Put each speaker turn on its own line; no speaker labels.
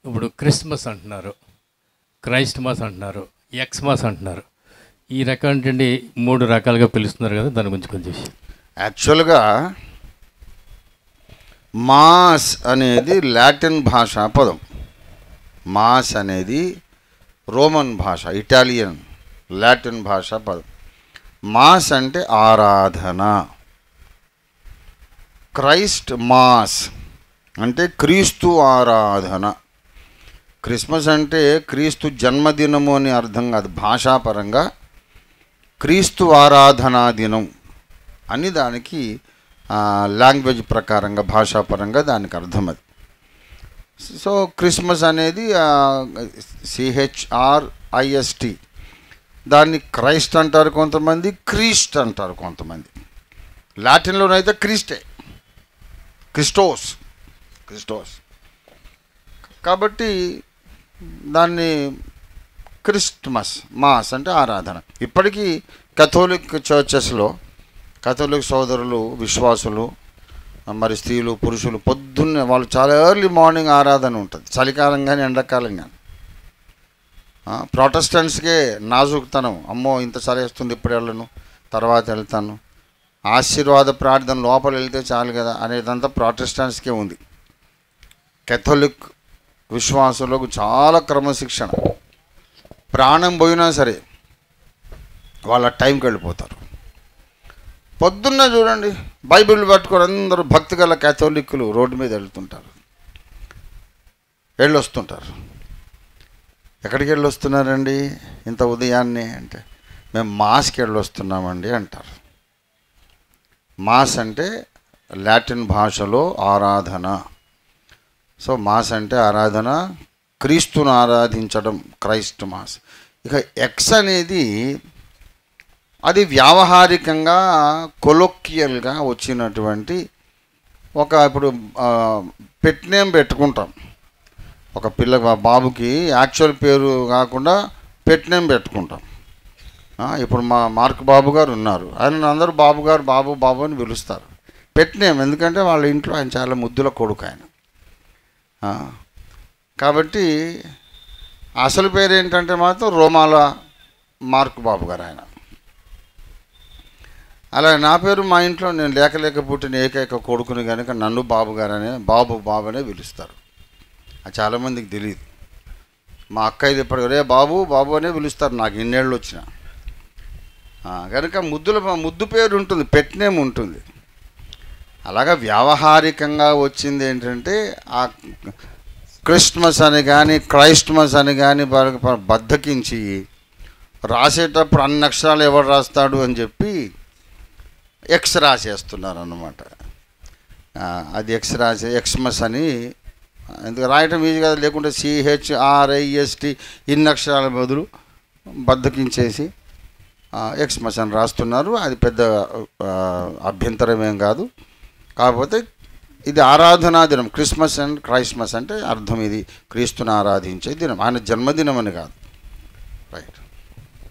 ఇప్పుడు క్రిస్మస్ అంటున్నారు, Christ mass అంటున్నారు, ఎక్స్మాస్ అంటున్నారు. ఈ రకం ఏంటండి 3 రకాలుగా పిలుస్తున్నారు కదా, దాని గురించి కొంచెం.
యాక్చువల్గా మాస్ అనేది లాటిన్ భాషా పదం. మాస్ అనేది రోమన్ భాష, ఇటాలియన్, లాటిన్ భాషా పదం. మాస్ అంటే ఆరాధన. క్రైస్ట్ మాస్ అంటే క్రీస్తు ఆరాధన. క్రిస్మస్ అంటే క్రీస్తు జన్మదినము అని అర్థం కాదు. భాషాపరంగా క్రీస్తు ఆరాధనా దినం అని దానికి లాంగ్వేజ్ ప్రకారంగా, భాషాపరంగా దానికి అర్థం అది. సో క్రిస్మస్ అనేది CHRIST. దాన్ని క్రైస్ట్ అంటారు కొంతమంది, క్రీస్ట్ అంటారు కొంతమంది. లాటిన్లోనైతే క్రీస్టే, క్రిస్టోస్. కాబట్టి దాన్ని క్రిస్మస్ మాస్ అంటే ఆరాధన. ఇప్పటికీ కథోలిక్ చర్చెస్లో కథోలిక్ సోదరులు, విశ్వాసులు, మరి స్త్రీలు, పురుషులు పొద్దున్నే వాళ్ళు చాలా ఎర్లీ మార్నింగ్ ఆరాధన ఉంటుంది, చలికాలం కానీ ఎండాకాలం కానీ. ప్రొటెస్టెంట్స్కే నాజుకుతనం, అమ్మో ఇంత చలేస్తుంది ఇప్పుడు వెళ్ళను, తర్వాత వెళ్తాను, ఆశీర్వాద ప్రార్థన లోపల వెళ్తే చాలు కదా అనేదంతా ప్రొటెస్టెంట్స్కే ఉంది. కేథోలిక్ విశ్వాసులకు చాలా క్రమశిక్షణ. ప్రాణం పోయినా సరే వాళ్ళ టైంకి వెళ్ళిపోతారు. పొద్దున్న చూడండి బైబిల్ పట్టుకొని అందరూ భక్తి గల కేథోలిక్లు రోడ్డు మీద వెళ్తుంటారు, వెళ్ళొస్తుంటారు. ఎక్కడికి వెళ్ళొస్తున్నారండి ఇంత ఉదయాన్నే అంటే, మేము మాస్కి వెళ్ళొస్తున్నామండి అంటారు. మాస్ అంటే లాటిన్ భాషలో ఆరాధన. సో మాస్ అంటే ఆరాధన, క్రీస్తును ఆరాధించడం, క్రైస్ట్ మాస్. ఇక ఎక్స్ అనేది అది వ్యావహారికంగా, కొలోక్యల్గా వచ్చినటువంటి ఒక, ఇప్పుడు పెట్ నేమ్ పెట్టుకుంటాం. ఒక బాబుకి యాక్చువల్ పేరు కాకుండా పెట్ నేమ్ పెట్టుకుంటాం. ఇప్పుడు మా మార్క్ బాబు గారు ఉన్నారు, ఆయన అందరూ బాబు గారు, బాబు బాబు అని పిలుస్తారు. పెట్ నేమ్ ఎందుకంటే వాళ్ళ ఇంట్లో ఆయన చాలా ముద్దుల కొడుకు ఆయన. కాబట్టి అసలు పేరు ఏంటంటే మాత్రం రోమాల మార్క్ బాబు గారు ఆయన. అలా నా పేరు మా ఇంట్లో నేను లేక పుట్టిన ఏకైక కొడుకుని కనుక నన్ను బాబు గారనే, బాబు అనే పిలుస్తారు. అది చాలామందికి తెలియదు. మా అక్కయ్యది ఇప్పటికే బాబు అనే పిలుస్తారు నాకు ఇన్నేళ్ళు వచ్చిన. కనుక ముద్దు పేరు ఉంటుంది, పెట్ నేమ్ ఉంటుంది. అలాగా వ్యావహారికంగా వచ్చింది ఏంటంటే ఆ క్రిస్మస్ అని కానీ క్రైస్ట్మస్ అని కానీ బద్దకించి రాసేటప్పుడు అన్ని అక్షరాలు ఎవరు రాస్తాడు అని చెప్పి ఎక్స్ రాసేస్తున్నారు అన్నమాట. అది ఎక్స్మస్ అని ఎందుకు రాయటం ఈజీ కదా, లేకుంటే CHRIST ఇన్ని అక్షరాల బదులు బద్దకించేసి ఎక్స్మస్ అని రాస్తున్నారు. అది పెద్ద అభ్యంతరమేం కాదు. కాకపోతే ఇది ఆరాధనా దినం. క్రిస్మస్ అండ్ క్రైస్మస్ అంటే అర్థం ఇది క్రీస్తుని ఆరాధించే దినం, ఆయన జన్మదినం అని కాదు. రైట్.